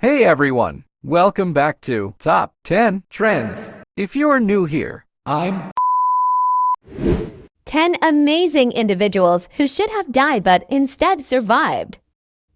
Hey everyone, welcome back to Top 10 Trends. If you're new here, I'm 10 amazing individuals who should have died but instead survived.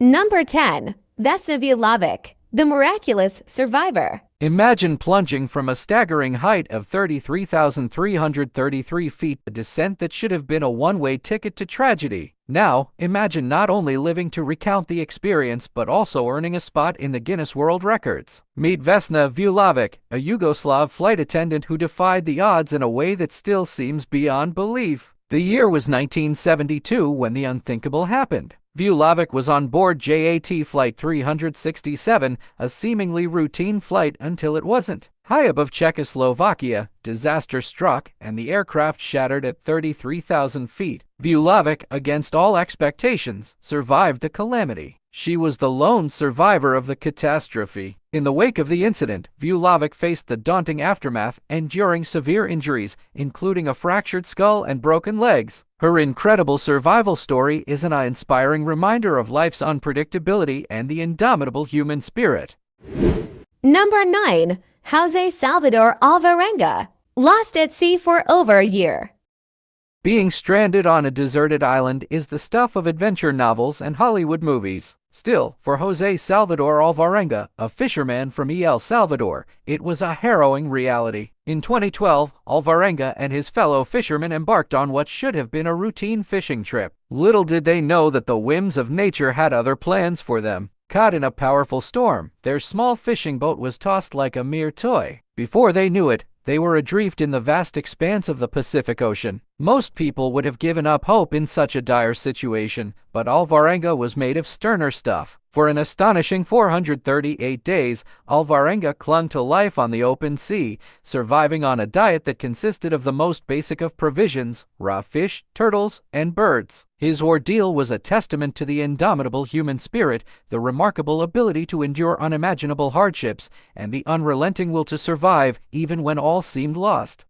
Number 10. Vesna, the miraculous survivor. Imagine plunging from a staggering height of 33,333 feet, a descent that should have been a one-way ticket to tragedy. Now, imagine not only living to recount the experience but also earning a spot in the Guinness World Records. Meet Vesna Vulovic, a Yugoslav flight attendant who defied the odds in a way that still seems beyond belief. The year was 1972 when the unthinkable happened. Vulovic was on board JAT Flight 367, a seemingly routine flight until it wasn't. High above Czechoslovakia, disaster struck and the aircraft shattered at 33,000 feet. Vulovic, against all expectations, survived the calamity. She was the lone survivor of the catastrophe. In the wake of the incident, Vulovic faced the daunting aftermath, enduring severe injuries, including a fractured skull and broken legs. Her incredible survival story is an inspiring reminder of life's unpredictability and the indomitable human spirit. Number 9. Jose Salvador Alvarenga, lost at sea for over a year. Being stranded on a deserted island is the stuff of adventure novels and Hollywood movies. Still, for Jose Salvador Alvarenga, a fisherman from El Salvador, it was a harrowing reality. In 2012, Alvarenga and his fellow fishermen embarked on what should have been a routine fishing trip. Little did they know that the whims of nature had other plans for them. Caught in a powerful storm, their small fishing boat was tossed like a mere toy. Before they knew it, they were adrift in the vast expanse of the Pacific Ocean. Most people would have given up hope in such a dire situation, but Alvarenga was made of sterner stuff. For an astonishing 438 days, Alvarenga clung to life on the open sea, surviving on a diet that consisted of the most basic of provisions: raw fish, turtles, and birds. His ordeal was a testament to the indomitable human spirit, the remarkable ability to endure unimaginable hardships, and the unrelenting will to survive even when all seemed lost.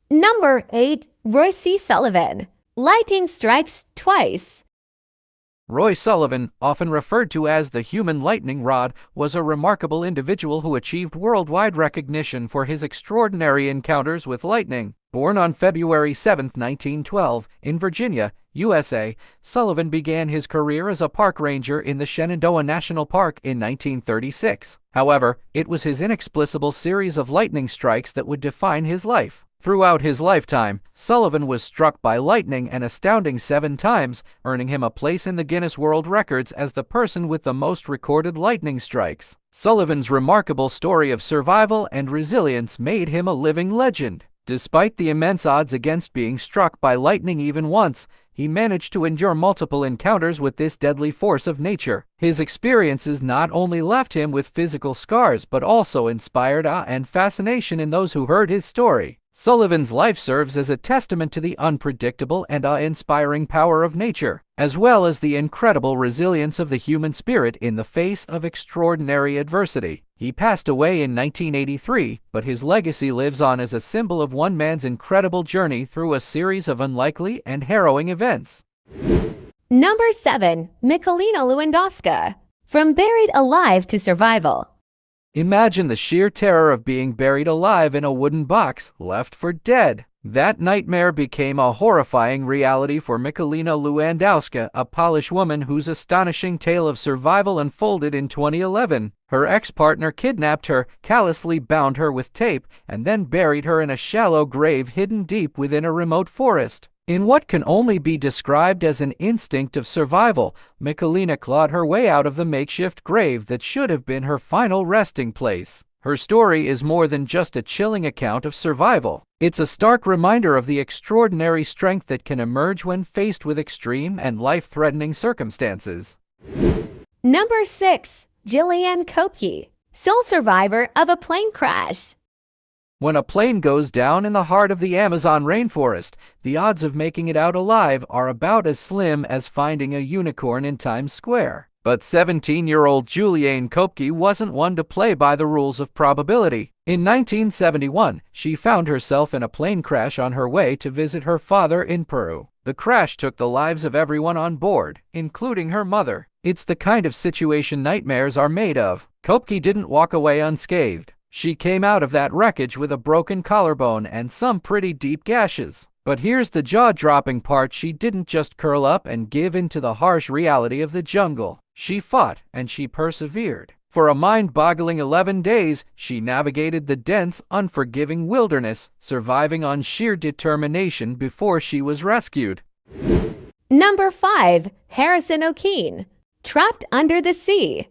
Number 8. Roy C. Sullivan, lightning strikes twice. Roy Sullivan, often referred to as the human lightning rod, was a remarkable individual who achieved worldwide recognition for his extraordinary encounters with lightning. Born on February 7, 1912, in Virginia, USA, Sullivan began his career as a park ranger in the Shenandoah National Park in 1936. However, it was his inexplicable series of lightning strikes that would define his life. Throughout his lifetime, Sullivan was struck by lightning an astounding 7 times, earning him a place in the Guinness World Records as the person with the most recorded lightning strikes. Sullivan's remarkable story of survival and resilience made him a living legend. Despite the immense odds against being struck by lightning even once, he managed to endure multiple encounters with this deadly force of nature. His experiences not only left him with physical scars but also inspired awe and fascination in those who heard his story. Sullivan's life serves as a testament to the unpredictable and awe-inspiring power of nature, as well as the incredible resilience of the human spirit in the face of extraordinary adversity. He passed away in 1983, but his legacy lives on as a symbol of one man's incredible journey through a series of unlikely and harrowing events. Number 7. Michalina Lewandowska, from buried alive to survival. Imagine the sheer terror of being buried alive in a wooden box, left for dead. That nightmare became a horrifying reality for Michalina Lewandowska, a Polish woman whose astonishing tale of survival unfolded in 2011. Her ex-partner kidnapped her, callously bound her with tape, and then buried her in a shallow grave hidden deep within a remote forest. In what can only be described as an instinct of survival, Michalina clawed her way out of the makeshift grave that should have been her final resting place. Her story is more than just a chilling account of survival. It's a stark reminder of the extraordinary strength that can emerge when faced with extreme and life-threatening circumstances. Number 6. Jillian Kopke, sole survivor of a plane crash. When a plane goes down in the heart of the Amazon rainforest, the odds of making it out alive are about as slim as finding a unicorn in Times Square. But 17-year-old Juliane Kopke wasn't one to play by the rules of probability. In 1971, she found herself in a plane crash on her way to visit her father in Peru. The crash took the lives of everyone on board, including her mother. It's the kind of situation nightmares are made of. Kopke didn't walk away unscathed. She came out of that wreckage with a broken collarbone and some pretty deep gashes. But here's the jaw-dropping part: she didn't just curl up and give in to the harsh reality of the jungle. She fought and she persevered. For a mind-boggling 11 days, she navigated the dense, unforgiving wilderness, surviving on sheer determination before she was rescued. Number 5. Harrison O'Keefe, trapped under the sea.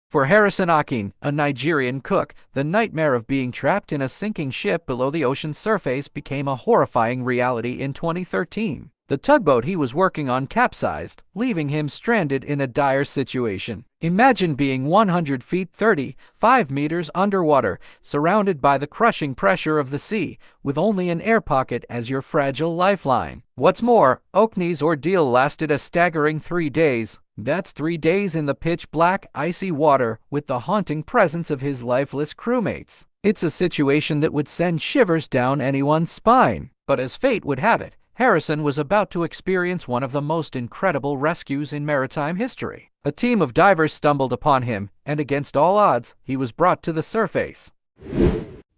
For Harrison O'Keefe, a Nigerian cook, the nightmare of being trapped in a sinking ship below the ocean's surface became a horrifying reality in 2013. The tugboat he was working on capsized, leaving him stranded in a dire situation. Imagine being 100 feet 35 meters underwater, surrounded by the crushing pressure of the sea, with only an air pocket as your fragile lifeline. What's more, O'Keefe's ordeal lasted a staggering 3 days. That's 3 days in the pitch-black, icy water with the haunting presence of his lifeless crewmates. It's a situation that would send shivers down anyone's spine. But as fate would have it, Harrison was about to experience one of the most incredible rescues in maritime history. A team of divers stumbled upon him, and against all odds, he was brought to the surface.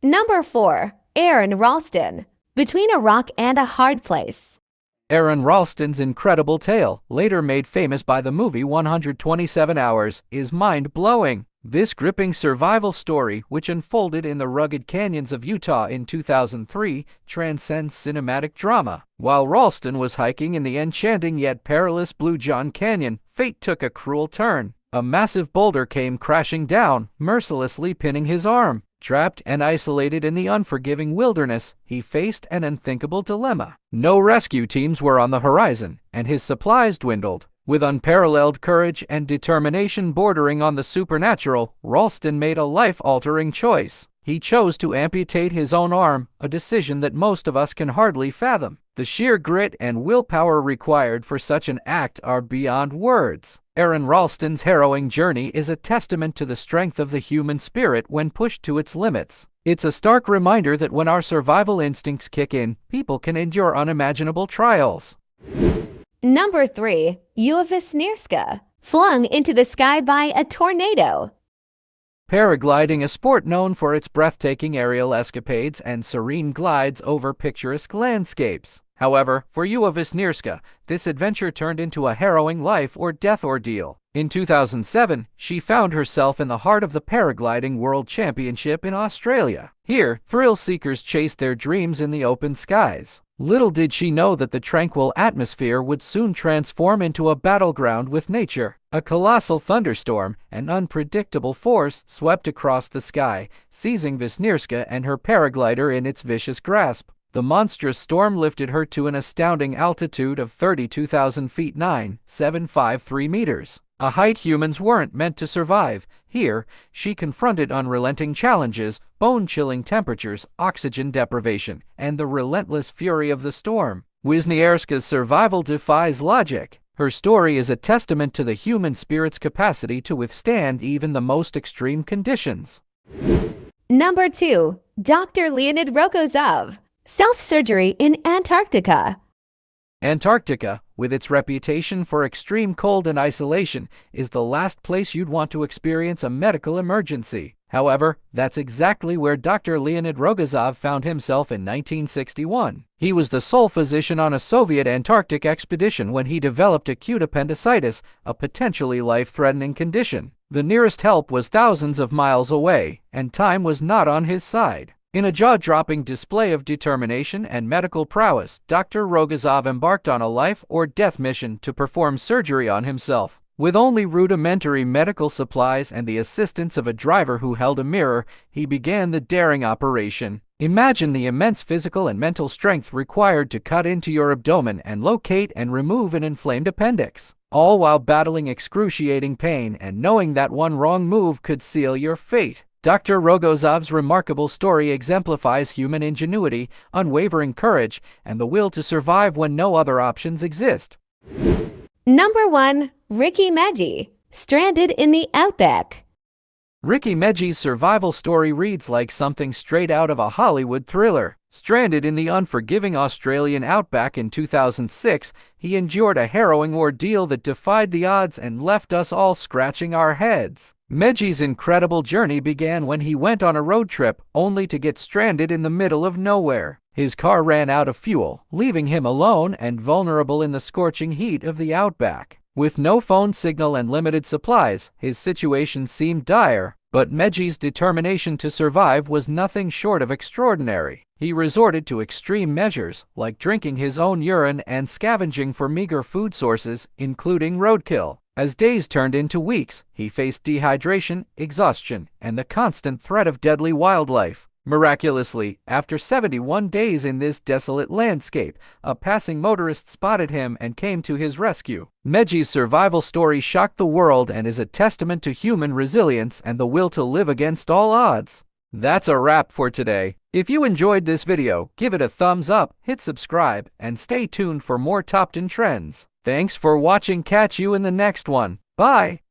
Number 4. Aaron Ralston, between a rock and a hard place. Aaron Ralston's incredible tale, later made famous by the movie 127 Hours, is mind-blowing. This gripping survival story, which unfolded in the rugged canyons of Utah in 2003, transcends cinematic drama. While Ralston was hiking in the enchanting yet perilous Blue John Canyon, fate took a cruel turn. A massive boulder came crashing down, mercilessly pinning his arm. Trapped and isolated in the unforgiving wilderness, he faced an unthinkable dilemma. No rescue teams were on the horizon, and his supplies dwindled. With unparalleled courage and determination bordering on the supernatural, Ralston made a life-altering choice. He chose to amputate his own arm, a decision that most of us can hardly fathom. The sheer grit and willpower required for such an act are beyond words. Aaron Ralston's harrowing journey is a testament to the strength of the human spirit when pushed to its limits. It's a stark reminder that when our survival instincts kick in, people can endure unimaginable trials. Number 3. Wisniewska, flung into the sky by a tornado. Paragliding, a sport known for its breathtaking aerial escapades and serene glides over picturesque landscapes. However, for Wisniewska, this adventure turned into a harrowing life-or-death ordeal. In 2007, she found herself in the heart of the Paragliding World Championship in Australia. Here, thrill-seekers chased their dreams in the open skies. Little did she know that the tranquil atmosphere would soon transform into a battleground with nature. A colossal thunderstorm, an unpredictable force, swept across the sky, seizing Wisniewska and her paraglider in its vicious grasp. The monstrous storm lifted her to an astounding altitude of 32,000 feet 9,753 meters. A height humans weren't meant to survive. Here, she confronted unrelenting challenges, bone-chilling temperatures, oxygen deprivation, and the relentless fury of the storm. Wisniewska's survival defies logic. Her story is a testament to the human spirit's capacity to withstand even the most extreme conditions. Number 2. Dr. Leonid Rogozov, self-surgery in Antarctica. Antarctica, with its reputation for extreme cold and isolation, is the last place you'd want to experience a medical emergency. However, that's exactly where Dr. Leonid Rogozov found himself in 1961. He was the sole physician on a Soviet Antarctic expedition when he developed acute appendicitis, a potentially life-threatening condition. The nearest help was thousands of miles away, and time was not on his side. In a jaw-dropping display of determination and medical prowess, Dr. Rogozov embarked on a life-or-death mission to perform surgery on himself. With only rudimentary medical supplies and the assistance of a driver who held a mirror, he began the daring operation. Imagine the immense physical and mental strength required to cut into your abdomen and locate and remove an inflamed appendix, all while battling excruciating pain and knowing that one wrong move could seal your fate. Dr. Rogozov's remarkable story exemplifies human ingenuity, unwavering courage, and the will to survive when no other options exist. Number 1. Ricky Medji, Stranded in the outback. Ricky Medji's survival story reads like something straight out of a Hollywood thriller. Stranded in the unforgiving Australian outback in 2006, he endured a harrowing ordeal that defied the odds and left us all scratching our heads. Medji's incredible journey began when he went on a road trip, only to get stranded in the middle of nowhere. His car ran out of fuel, leaving him alone and vulnerable in the scorching heat of the outback. With no phone signal and limited supplies, his situation seemed dire, but Medji's determination to survive was nothing short of extraordinary. He resorted to extreme measures, like drinking his own urine and scavenging for meager food sources, including roadkill. As days turned into weeks, he faced dehydration, exhaustion, and the constant threat of deadly wildlife. Miraculously, after 71 days in this desolate landscape, a passing motorist spotted him and came to his rescue. Medji's survival story shocked the world and is a testament to human resilience and the will to live against all odds. That's a wrap for today. If you enjoyed this video, give it a thumbs up, hit subscribe, and stay tuned for more top 10 trends. Thanks for watching. Catch you in the next one. Bye!